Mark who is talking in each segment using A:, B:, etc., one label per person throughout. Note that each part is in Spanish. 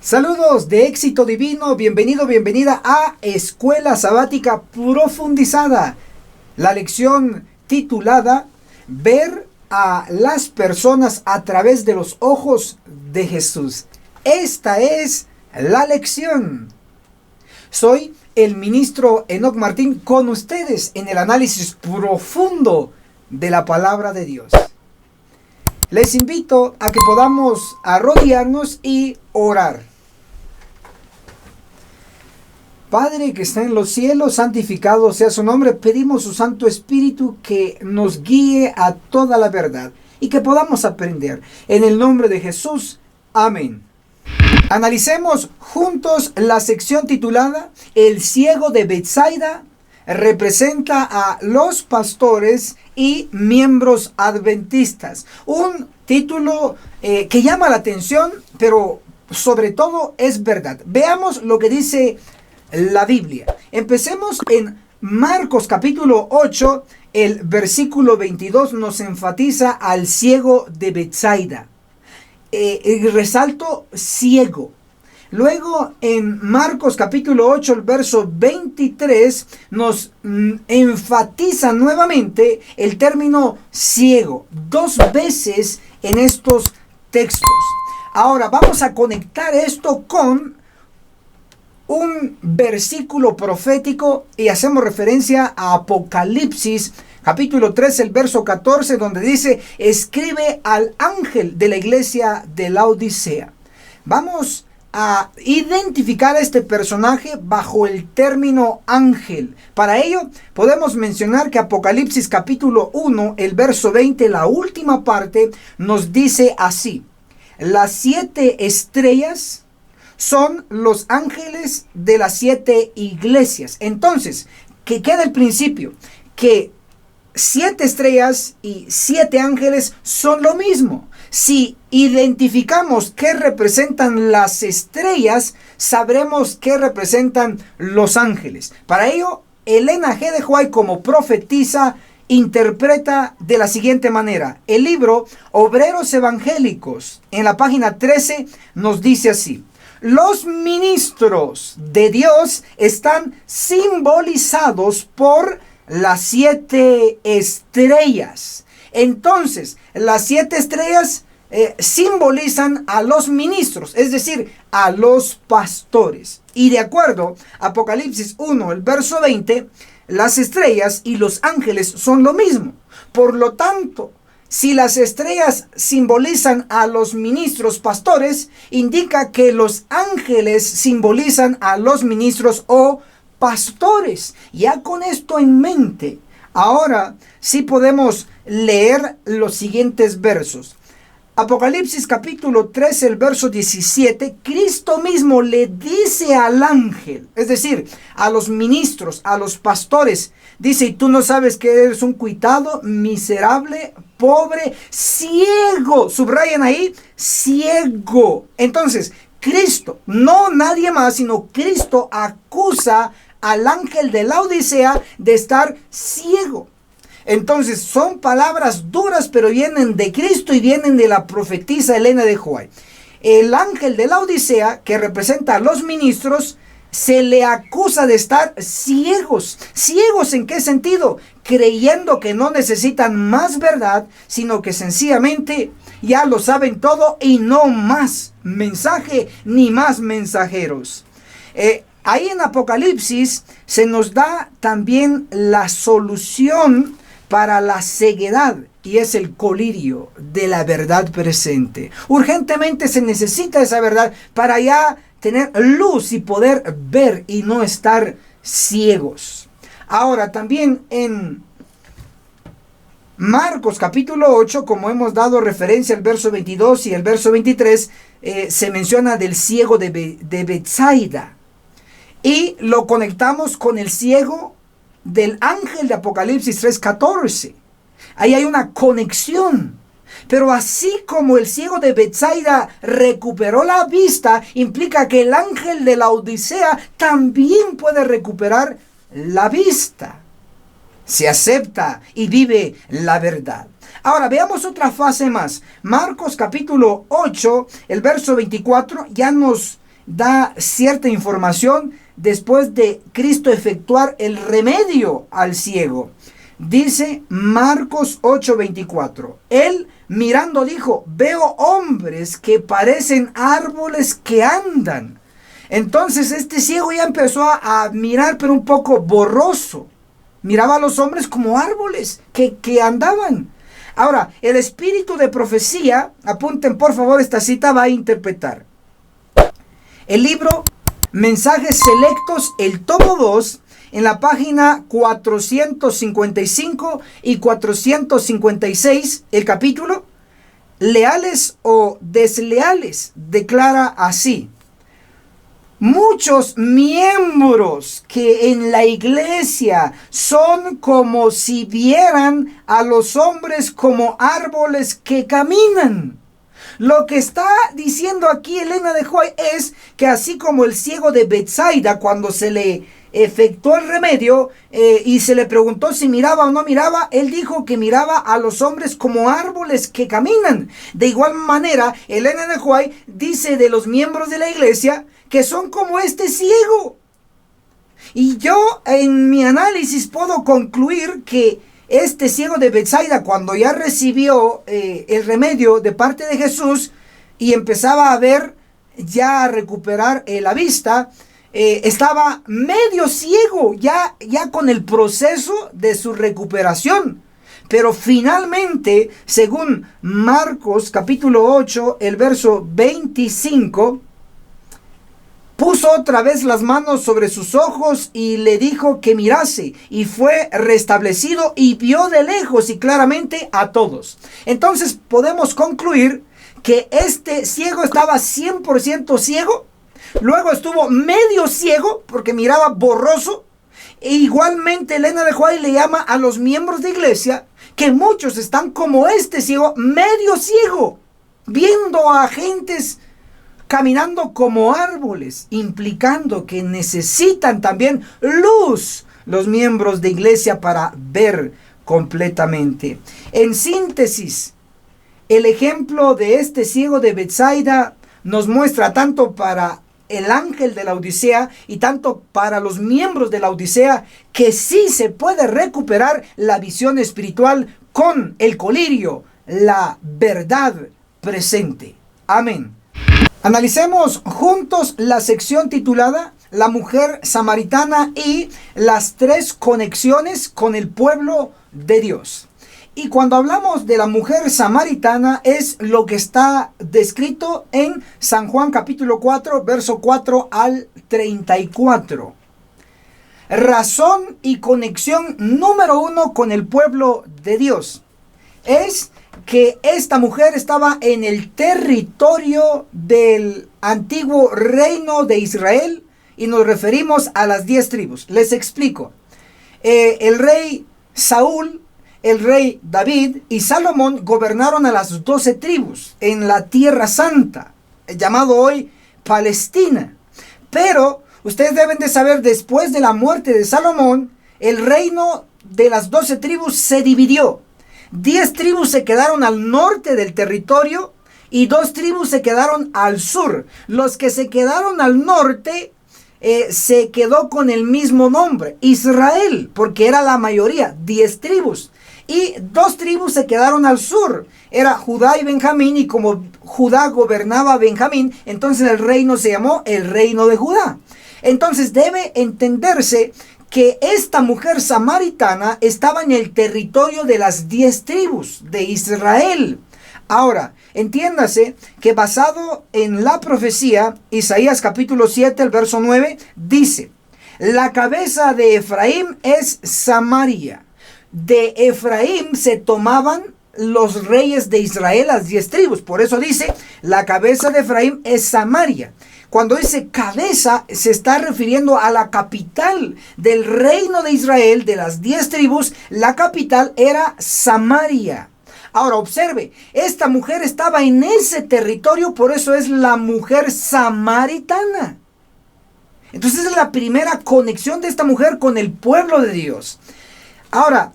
A: Saludos de éxito divino, bienvenido, bienvenida a Escuela Sabática Profundizada. La lección titulada Ver a las personas a través de los ojos de Jesús. Esta es la lección. Soy el ministro Enoc Martín con ustedes en el análisis profundo de la palabra de Dios. Les invito a que podamos arrodillarnos y orar. Padre que está en los cielos, santificado sea su nombre. Pedimos su Santo Espíritu que nos guíe a toda la verdad y que podamos aprender. En el nombre de Jesús, amén. Analicemos juntos la sección titulada El ciego de Betsaida representa a los pastores y miembros adventistas. Un título que llama la atención, pero sobre todo es verdad. Veamos lo que dice la Biblia. Empecemos en Marcos capítulo 8, el versículo 22 nos enfatiza al ciego de Betsaida. Resalto ciego. Luego en Marcos capítulo 8, el verso 23 nos enfatiza nuevamente el término ciego, dos veces en estos textos. Ahora vamos a conectar esto con un versículo profético y hacemos referencia a Apocalipsis capítulo 3, el verso 14, donde dice: escribe al ángel de la iglesia de Laodicea. Vamos a identificar a este personaje bajo el término ángel. Para ello podemos mencionar que Apocalipsis capítulo 1, el verso 20, la última parte, nos dice así: las 7 estrellas son los ángeles de las 7 iglesias. Entonces, que queda el principio, que 7 estrellas y 7 ángeles son lo mismo. Si identificamos qué representan las estrellas, sabremos qué representan los ángeles. Para ello, Elena G. de White, como profetisa, interpreta de la siguiente manera. El libro Obreros Evangélicos, en la página 13, nos dice así: los ministros de Dios están simbolizados por las 7 estrellas. Entonces, las 7 estrellas simbolizan a los ministros, es decir, a los pastores. Y de acuerdo a Apocalipsis 1, el verso 20, las estrellas y los ángeles son lo mismo. Por lo tanto, si las estrellas simbolizan a los ministros pastores, indica que los ángeles simbolizan a los ministros o pastores. Ya con esto en mente, ahora sí podemos leer los siguientes versos. Apocalipsis capítulo 3, el verso 17, Cristo mismo le dice al ángel, es decir, a los ministros, a los pastores, dice: y tú no sabes que eres un cuitado, miserable, pobre, ciego. Subrayan ahí, ciego. Entonces, Cristo, no nadie más, sino Cristo acusa al ángel de Laodicea de estar ciego. Entonces, son palabras duras, pero vienen de Cristo y vienen de la profetisa Elena de White. El ángel de Laodicea, que representa a los ministros, se le acusa de estar ciegos. ¿Ciegos en qué sentido? Creyendo que no necesitan más verdad, sino que sencillamente ya lo saben todo y no más mensaje ni más mensajeros. Ahí en Apocalipsis se nos da también la solución para la ceguedad, y es el colirio de la verdad presente. Urgentemente se necesita esa verdad para ya tener luz y poder ver y no estar ciegos. Ahora también en Marcos capítulo 8, como hemos dado referencia al verso 22 y el verso 23, se menciona del ciego de Betsaida. Y lo conectamos con el ciego del ángel de Apocalipsis 3:14. Ahí hay una conexión. Pero así como el ciego de Betsaida recuperó la vista, implica que el ángel de la Odisea también puede recuperar la vista. Se acepta y vive la verdad. Ahora veamos otra fase más. Marcos capítulo 8, el verso 24, ya nos da cierta información después de Cristo efectuar el remedio al ciego. Dice Marcos 8:24. Él mirando dijo: veo hombres que parecen árboles que andan. Entonces este ciego ya empezó a mirar, pero un poco borroso. Miraba a los hombres como árboles que andaban. Ahora, el espíritu de profecía, apunten por favor esta cita, va a interpretar el libro Mensajes Selectos, el tomo 2, en la página 455 y 456, el capítulo Leales o Desleales, declara así: muchos miembros que en la iglesia son como si vieran a los hombres como árboles que caminan. Lo que está diciendo aquí Elena de White es que así como el ciego de Betsaida, cuando se le efectuó el remedio y se le preguntó si miraba o no miraba, él dijo que miraba a los hombres como árboles que caminan. De igual manera, Elena de White dice de los miembros de la iglesia que son como este ciego. Y yo en mi análisis puedo concluir que este ciego de Betsaida, cuando ya recibió el remedio de parte de Jesús y empezaba a ver, ya a recuperar la vista, estaba medio ciego, ya con el proceso de su recuperación. Pero finalmente, según Marcos capítulo 8, el verso 25, puso otra vez las manos sobre sus ojos y le dijo que mirase, y fue restablecido y vio de lejos y claramente a todos. Entonces podemos concluir que este ciego estaba 100% ciego, luego estuvo medio ciego porque miraba borroso, e igualmente Elena de White le llama a los miembros de iglesia que muchos están como este ciego, medio ciego, viendo a gentes caminando como árboles, implicando que necesitan también luz los miembros de iglesia para ver completamente. En síntesis, el ejemplo de este ciego de Betsaida nos muestra tanto para el ángel de la Odisea y tanto para los miembros de la Odisea que sí se puede recuperar la visión espiritual con el colirio, la verdad presente. Amén. Analicemos juntos la sección titulada La mujer samaritana y las 3 conexiones con el pueblo de Dios. Y cuando hablamos de la mujer samaritana es lo que está descrito en San Juan capítulo 4, verso 4 al 34. Razón y conexión número 1 con el pueblo de Dios es que esta mujer estaba en el territorio del antiguo reino de Israel y nos referimos a las 10 tribus. Les explico. El rey Saúl, el rey David y Salomón gobernaron a las 12 tribus en la Tierra Santa, llamado hoy Palestina. Pero ustedes deben de saber, después de la muerte de Salomón, el reino de las 12 tribus se dividió. 10 tribus se quedaron al norte del territorio y 2 tribus se quedaron al sur. Los que se quedaron al norte se quedó con el mismo nombre, Israel, porque era la mayoría, 10 tribus. Y 2 tribus se quedaron al sur, era Judá y Benjamín, y como Judá gobernaba a Benjamín, entonces el reino se llamó el reino de Judá. Entonces debe entenderse que esta mujer samaritana estaba en el territorio de las 10 tribus de Israel. Ahora, entiéndase que basado en la profecía, Isaías capítulo 7, el verso 9, dice: la cabeza de Efraín es Samaria. De Efraín se tomaban los reyes de Israel, las 10 tribus. Por eso dice, la cabeza de Efraín es Samaria. Cuando dice cabeza, se está refiriendo a la capital del reino de Israel, de las 10 tribus. La capital era Samaria. Ahora observe, esta mujer estaba en ese territorio, por eso es la mujer samaritana. Entonces es la primera conexión de esta mujer con el pueblo de Dios. Ahora,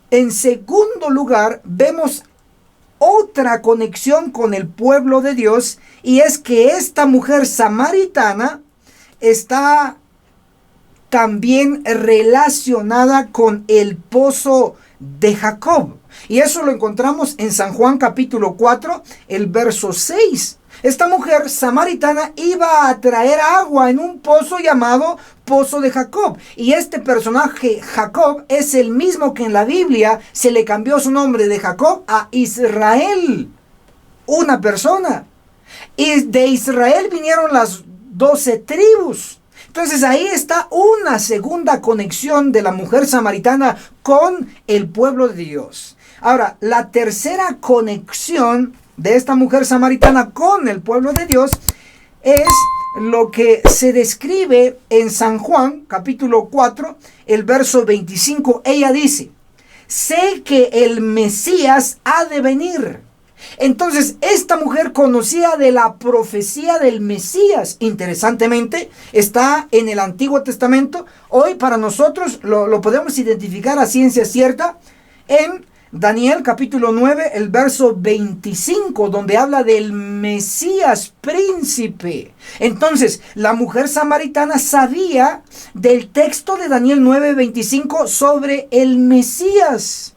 A: en segundo lugar, vemos otra conexión con el pueblo de Dios, y es que esta mujer samaritana está también relacionada con el pozo de Jacob. Y eso lo encontramos en San Juan capítulo 4, el verso 6. Esta mujer samaritana iba a traer agua en un pozo llamado Pozo de Jacob. Y este personaje, Jacob, es el mismo que en la Biblia se le cambió su nombre de Jacob a Israel. Una persona. Y de Israel vinieron las 12 tribus. Entonces ahí está una segunda conexión de la mujer samaritana con el pueblo de Dios. Ahora, la tercera conexión de esta mujer samaritana con el pueblo de Dios es lo que se describe en San Juan, capítulo 4, el verso 25. Ella dice: sé que el Mesías ha de venir. Entonces, esta mujer conocía de la profecía del Mesías. Interesantemente, está en el Antiguo Testamento. Hoy para nosotros lo podemos identificar a ciencia cierta en Daniel capítulo 9, el verso 25, donde habla del Mesías príncipe. Entonces, la mujer samaritana sabía del texto de Daniel 9, 25 sobre el Mesías.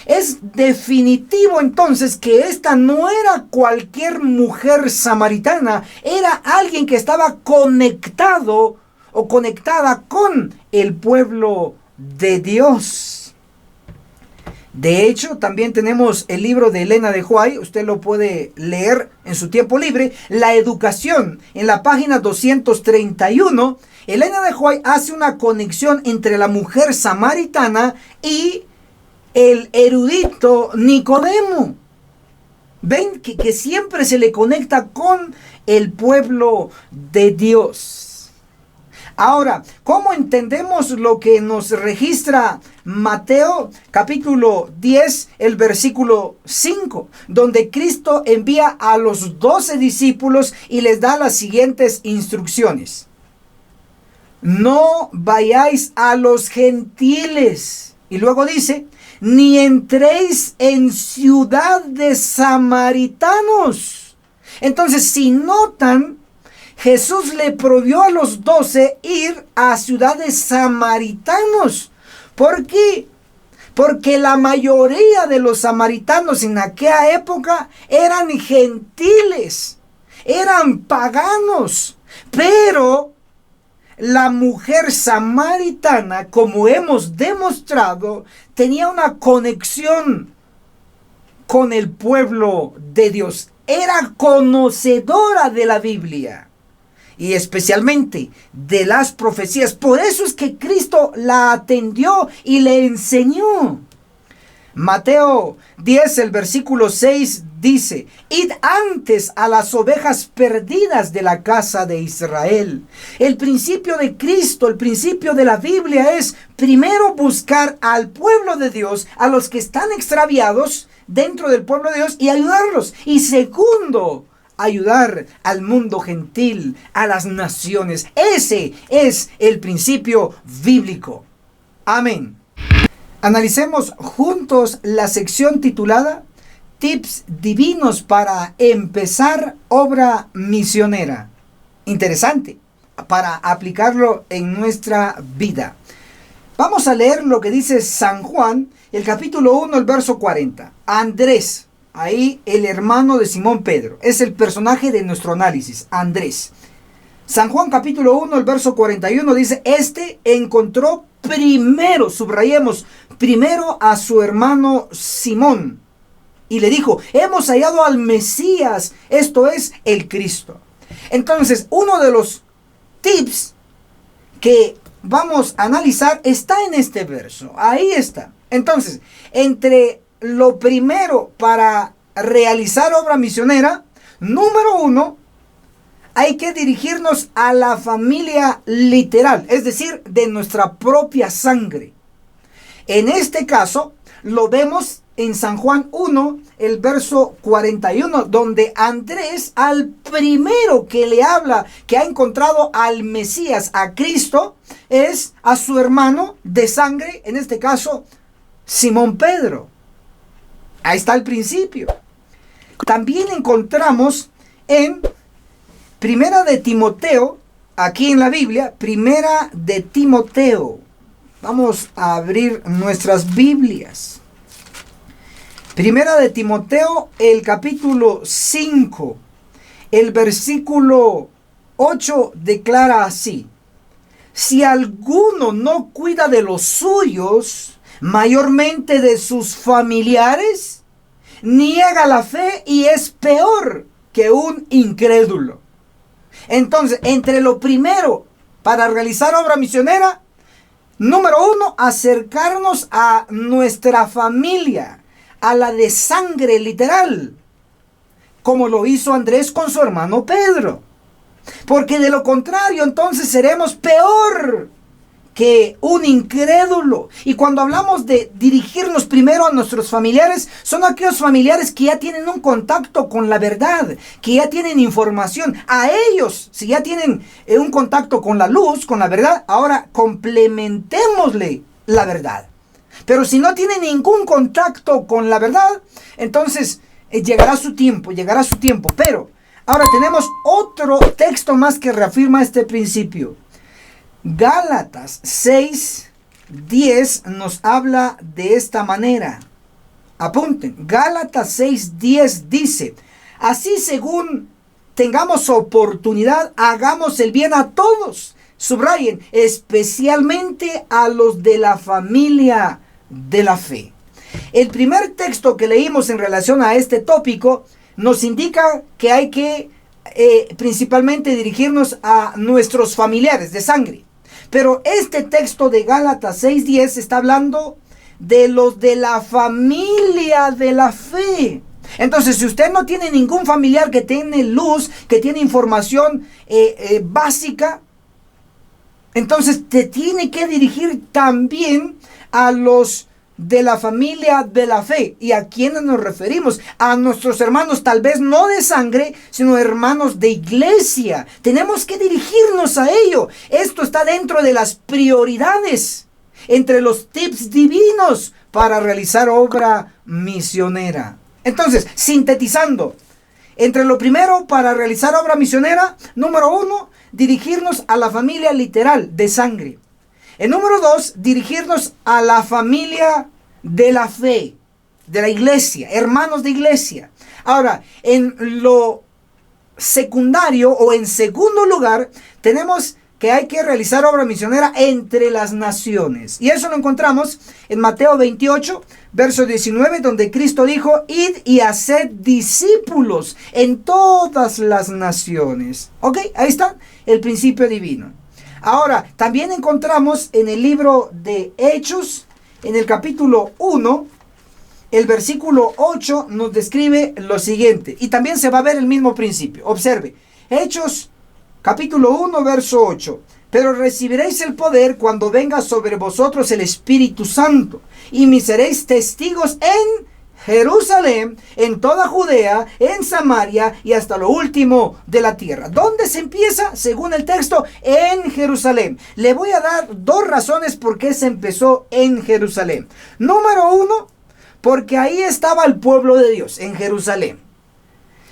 A: Es definitivo entonces que esta no era cualquier mujer samaritana, era alguien que estaba conectado o conectada con el pueblo de Dios. De hecho, también tenemos el libro de Elena de White, usted lo puede leer en su tiempo libre, La Educación, en la página 231. Elena de White hace una conexión entre la mujer samaritana y el erudito Nicodemo. Ven que siempre se le conecta con el pueblo de Dios. Ahora, ¿cómo entendemos lo que nos registra Mateo capítulo 10, el versículo 5, donde Cristo envía a los 12 discípulos y les da las siguientes instrucciones? No vayáis a los gentiles. Y luego dice: ni entréis en ciudad de samaritanos. Entonces, si notan, Jesús le prohibió a los 12 ir a ciudades samaritanos. ¿Por qué? Porque la mayoría de los samaritanos en aquella época eran gentiles, eran paganos. Pero la mujer samaritana, como hemos demostrado, tenía una conexión con el pueblo de Dios. Era conocedora de la Biblia y especialmente de las profecías. Por eso es que Cristo la atendió y le enseñó. Mateo 10, el versículo 6 dice: id antes a las ovejas perdidas de la casa de Israel. El principio de Cristo, el principio de la Biblia es primero buscar al pueblo de Dios, a los que están extraviados dentro del pueblo de Dios, y ayudarlos. Y segundo, ayudar al mundo gentil, a las naciones. Ese es el principio bíblico. Amén. Analicemos juntos la sección titulada Tips divinos para empezar obra misionera. Interesante, para aplicarlo en nuestra vida. Vamos a leer lo que dice San Juan, el capítulo 1, el verso 40. Andrés, ahí el hermano de Simón Pedro, es el personaje de nuestro análisis, Andrés. San Juan capítulo 1, el verso 41 dice: este encontró primero, subrayemos, primero a su hermano Simón, y le dijo: hemos hallado al Mesías, esto es, el Cristo. Entonces, uno de los tips que vamos a analizar está en este verso. Ahí está. Entonces, entre lo primero para realizar obra misionera, número 1, hay que dirigirnos a la familia literal, es decir, de nuestra propia sangre. En este caso, lo vemos en San Juan 1, el verso 41, donde Andrés, al primero que le habla, que ha encontrado al Mesías, a Cristo, es a su hermano de sangre, en este caso, Simón Pedro. Ahí está el principio. También encontramos en Primera de Timoteo, aquí en la Biblia, Primera de Timoteo. Vamos a abrir nuestras Biblias. Primera de Timoteo, el capítulo 5, el versículo 8 declara así: si alguno no cuida de los suyos, mayormente de sus familiares, niega la fe y es peor que un incrédulo. Entonces, entre lo primero para realizar obra misionera, número 1, acercarnos a nuestra familia, a la de sangre literal, como lo hizo Andrés con su hermano Pedro. Porque de lo contrario, entonces seremos peor que un incrédulo. Y cuando hablamos de dirigirnos primero a nuestros familiares, son aquellos familiares que ya tienen un contacto con la verdad, que ya tienen información. A ellos, si ya tienen un contacto con la luz, con la verdad, ahora complementémosle la verdad. Pero si no tienen ningún contacto con la verdad, entonces llegará su tiempo. Pero ahora tenemos otro texto más que reafirma este principio. Gálatas 6:10 nos habla de esta manera. Apunten, Gálatas 6:10 dice: así, según tengamos oportunidad, hagamos el bien a todos. Subrayen, especialmente a los de la familia de la fe. El primer texto que leímos en relación a este tópico nos indica que hay que principalmente dirigirnos a nuestros familiares de sangre. Pero este texto de Gálatas 6:10 está hablando de los de la familia de la fe. Entonces, si usted no tiene ningún familiar que tiene luz, que tiene información básica, entonces te tiene que dirigir también a los de la familia de la fe. ¿Y a quiénes nos referimos? A nuestros hermanos, tal vez no de sangre, sino hermanos de iglesia. Tenemos que dirigirnos a ello. Esto está dentro de las prioridades, entre los tips divinos para realizar obra misionera. Entonces, sintetizando, entre lo primero para realizar obra misionera, número 1, dirigirnos a la familia literal de sangre. El número 2, dirigirnos a la familia de la fe, de la iglesia, hermanos de iglesia. Ahora, en lo secundario o en segundo lugar, tenemos que hay que realizar obra misionera entre las naciones. Y eso lo encontramos en Mateo 28, verso 19, donde Cristo dijo: id y haced discípulos en todas las naciones. ¿Ok? Ahí está el principio divino. Ahora, también encontramos en el libro de Hechos, en el capítulo 1, el versículo 8 nos describe lo siguiente. Y también se va a ver el mismo principio. Observe, Hechos, capítulo 1, verso 8. Pero recibiréis el poder cuando venga sobre vosotros el Espíritu Santo, y me seréis testigos en Jerusalén, en toda Judea, en Samaria y hasta lo último de la tierra. ¿Dónde se empieza? Según el texto, en Jerusalén. Le voy a dar 2 razones por qué se empezó en Jerusalén. Número 1, porque ahí estaba el pueblo de Dios, en Jerusalén.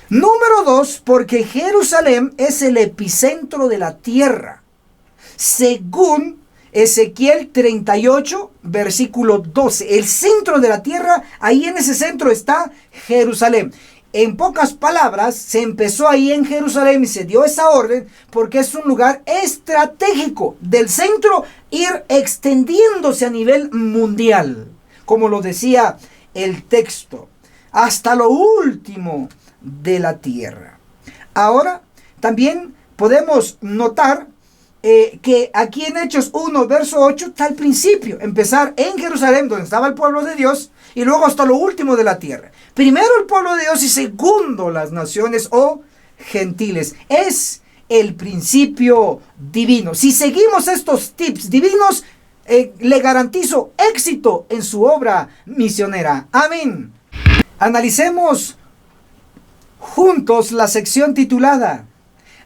A: Número 2, porque Jerusalén es el epicentro de la tierra. Según Ezequiel 38, versículo 12. El centro de la tierra, ahí en ese centro está Jerusalén. En pocas palabras, se empezó ahí en Jerusalén y se dio esa orden porque es un lugar estratégico del centro, ir extendiéndose a nivel mundial, como lo decía el texto, hasta lo último de la tierra. Ahora, también podemos notar que aquí en Hechos 1, verso 8, está el principio. Empezar en Jerusalén, donde estaba el pueblo de Dios, y luego hasta lo último de la tierra. Primero el pueblo de Dios y segundo las naciones o gentiles. Es el principio divino. Si seguimos estos tips divinos, le garantizo éxito en su obra misionera. Amén. Analicemos juntos la sección titulada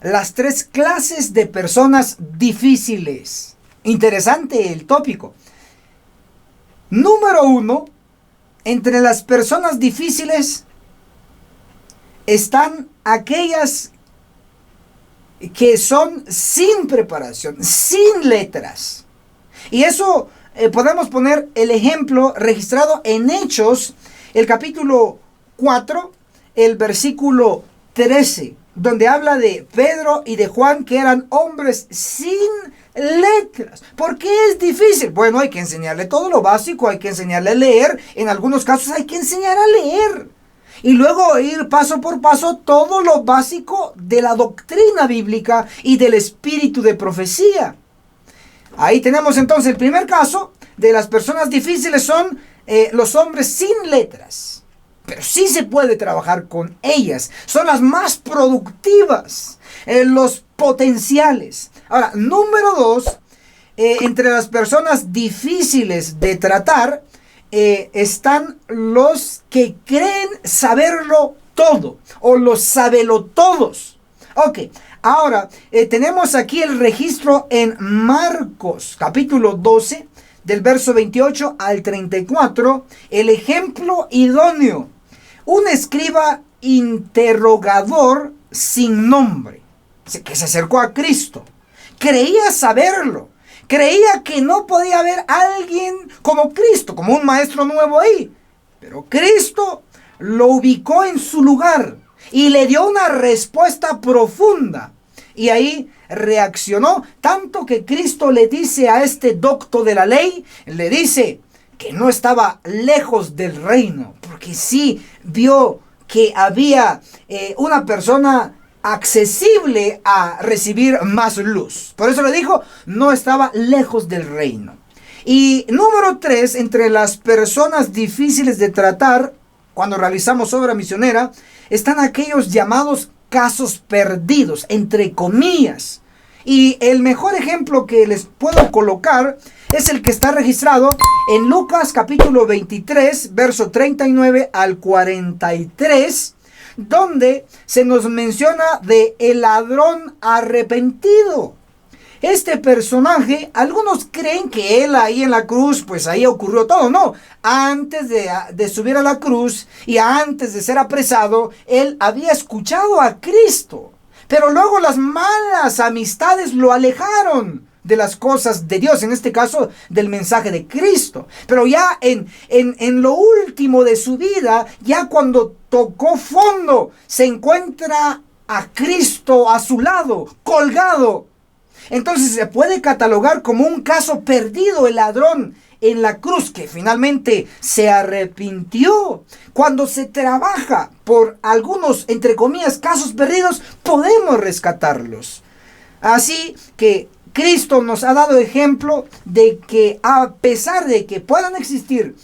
A: Las 3 clases de personas difíciles. Interesante el tópico. Número 1, entre las personas difíciles están aquellas que son sin preparación, sin letras. Y eso podemos poner el ejemplo registrado en Hechos, el capítulo 4, el versículo 13, donde habla de Pedro y de Juan, que eran hombres sin letras. ¿Por qué es difícil? Bueno, hay que enseñarle todo lo básico, hay que enseñarle a leer, en algunos casos hay que enseñar a leer. Y luego ir paso por paso todo lo básico de la doctrina bíblica y del espíritu de profecía. Ahí tenemos entonces el primer caso de las personas difíciles son los hombres sin letras. Pero sí se puede trabajar con ellas. Son las más productivas, los potenciales. Ahora, número 2, entre las personas difíciles de tratar, están los que creen saberlo todo o los sabelotodos. Ok, ahora tenemos aquí el registro en Marcos capítulo 12 del verso 28 al 34, el ejemplo idóneo. Un escriba interrogador sin nombre que se acercó a Cristo. Creía saberlo. Creía que no podía haber alguien como Cristo, como un maestro nuevo ahí. Pero Cristo lo ubicó en su lugar y le dio una respuesta profunda. Y ahí reaccionó, tanto que Cristo le dice a este docto de la ley, le dice que no estaba lejos del reino, porque sí vio que había una persona accesible a recibir más luz. Por eso le dijo, no estaba lejos del reino. Y número 3, entre las personas difíciles de tratar, cuando realizamos obra misionera, están aquellos llamados casos perdidos, entre comillas. Y el mejor ejemplo que les puedo colocar es el que está registrado en Lucas capítulo 23, verso 39 al 43, donde se nos menciona de el ladrón arrepentido. Este personaje, algunos creen que él ahí en la cruz, pues ahí ocurrió todo. No, antes de subir a la cruz y antes de ser apresado, él había escuchado a Cristo. Pero luego las malas amistades lo alejaron de las cosas de Dios, en este caso del mensaje de Cristo. Pero ya en lo último de su vida, ya cuando tocó fondo, se encuentra a Cristo a su lado, colgado. Entonces se puede catalogar como un caso perdido el ladrón en la cruz, que finalmente se arrepintió. Cuando se trabaja por algunos, entre comillas, casos perdidos, podemos rescatarlos. Así que Cristo nos ha dado ejemplo de que a pesar de que puedan existir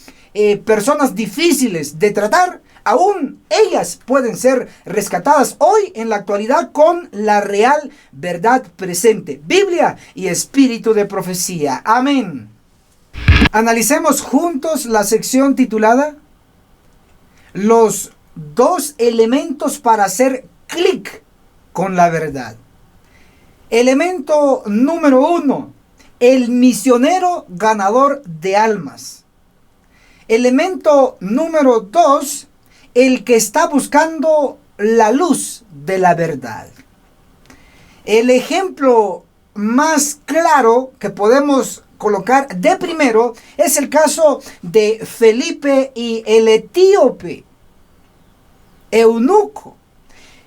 A: personas difíciles de tratar, aún ellas pueden ser rescatadas hoy en la actualidad con la real verdad presente, Biblia y espíritu de profecía. Amén. Analicemos juntos la sección titulada Los 2 elementos para hacer clic con la verdad. Elemento número 1, el misionero ganador de almas. Elemento número 2, el que está buscando la luz de la verdad. El ejemplo más claro que podemos colocar de primero es el caso de Felipe y el etíope eunuco.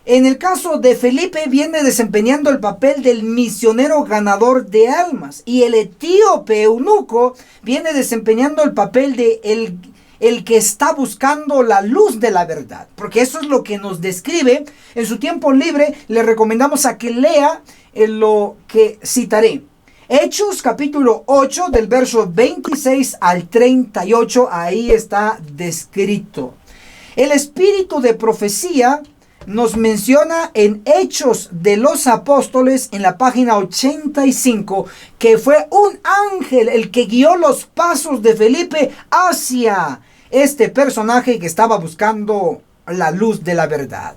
A: En el caso de Felipe viene desempeñando el papel del misionero ganador de almas y el etíope eunuco viene desempeñando el papel de el que está buscando la luz de la verdad, porque eso es lo que nos describe. En su tiempo libre le recomendamos a que lea lo que citaré. Hechos capítulo 8 del verso 26 al 38, ahí está descrito. El espíritu de profecía nos menciona en Hechos de los Apóstoles en la página 85 que fue un ángel el que guió los pasos de Felipe hacia este personaje que estaba buscando la luz de la verdad.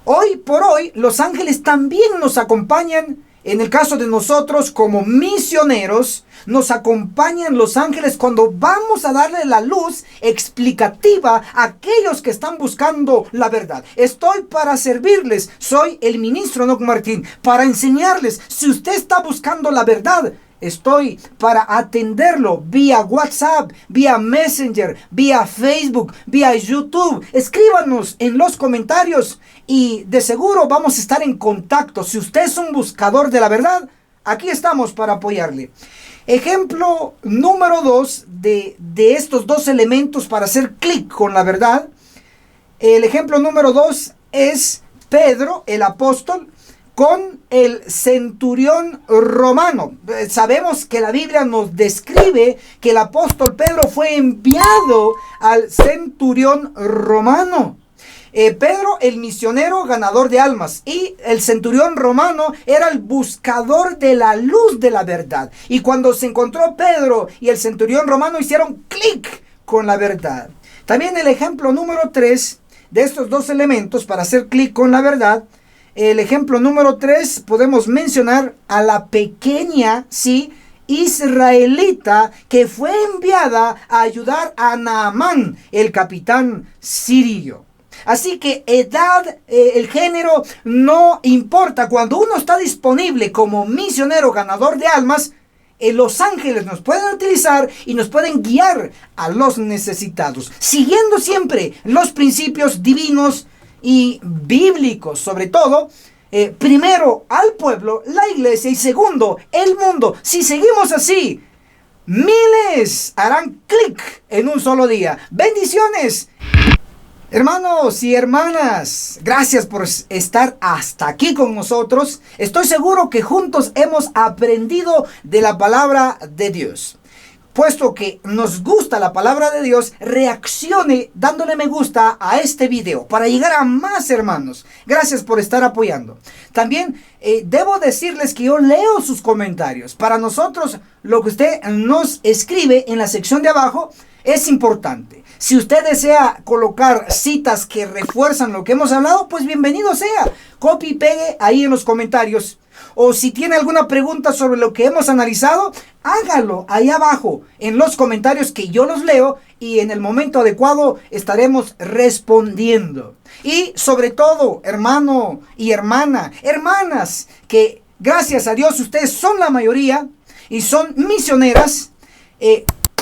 A: Hoy por hoy los ángeles también nos acompañan En el caso de nosotros como misioneros, nos acompañan los ángeles cuando vamos a darle la luz explicativa a aquellos que están buscando la verdad. Estoy para servirles. Soy el ministro Enoch Martín, para enseñarles. Si usted está buscando la verdad, estoy para atenderlo vía WhatsApp, vía Messenger, vía Facebook, vía YouTube. Escríbanos en los comentarios y de seguro vamos a estar en contacto. Si usted es un buscador de la verdad, aquí estamos para apoyarle. Ejemplo número 2 de estos dos elementos para hacer clic con la verdad. El ejemplo número 2 es Pedro, el apóstol, con el centurión romano. Sabemos que la Biblia nos describe que el apóstol Pedro fue enviado al centurión romano. Pedro, el misionero ganador de almas, y el centurión romano era el buscador de la luz de la verdad. Y cuando se encontró Pedro y el centurión romano, hicieron clic con la verdad. También el ejemplo número 3 de estos dos elementos para hacer clic con la verdad. El ejemplo número 3 podemos mencionar a la pequeña, israelita, que fue enviada a ayudar a Naamán, el capitán sirio. Así que edad, el género no importa. Cuando uno está disponible como misionero ganador de almas, los ángeles nos pueden utilizar y nos pueden guiar a los necesitados, siguiendo siempre los principios divinos y bíblicos. Sobre todo, primero al pueblo, la iglesia, y segundo, el mundo. Si seguimos así, miles harán clic en un solo día. Bendiciones. Hermanos y hermanas, gracias por estar hasta aquí con nosotros. Estoy seguro que juntos hemos aprendido de la palabra de Dios. Puesto que nos gusta la palabra de Dios, reaccione dándole me gusta a este video para llegar a más hermanos. Gracias por estar apoyando. También debo decirles que yo leo sus comentarios. Para nosotros, lo que usted nos escribe en la sección de abajo es importante. Si usted desea colocar citas que refuerzan lo que hemos hablado, pues bienvenido sea. Copie y pegue ahí en los comentarios. O si tiene alguna pregunta sobre lo que hemos analizado, hágalo ahí abajo en los comentarios, que yo los leo y en el momento adecuado estaremos respondiendo. Y sobre todo, hermano y hermana, hermanas, que gracias a Dios ustedes son la mayoría y son misioneras,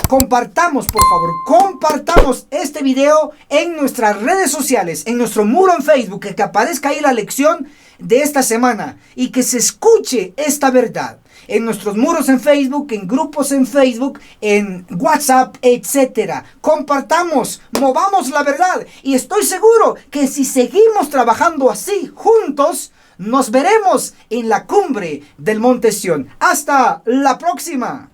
A: compartamos, por favor, compartamos este video en nuestras redes sociales, en nuestro muro en Facebook, que aparezca ahí la lección de esta semana y que se escuche esta verdad en nuestros muros en Facebook, en grupos en Facebook, en WhatsApp, etcétera. Compartamos, movamos la verdad, y estoy seguro que si seguimos trabajando así juntos, nos veremos en la cumbre del Monte Sión. Hasta la próxima.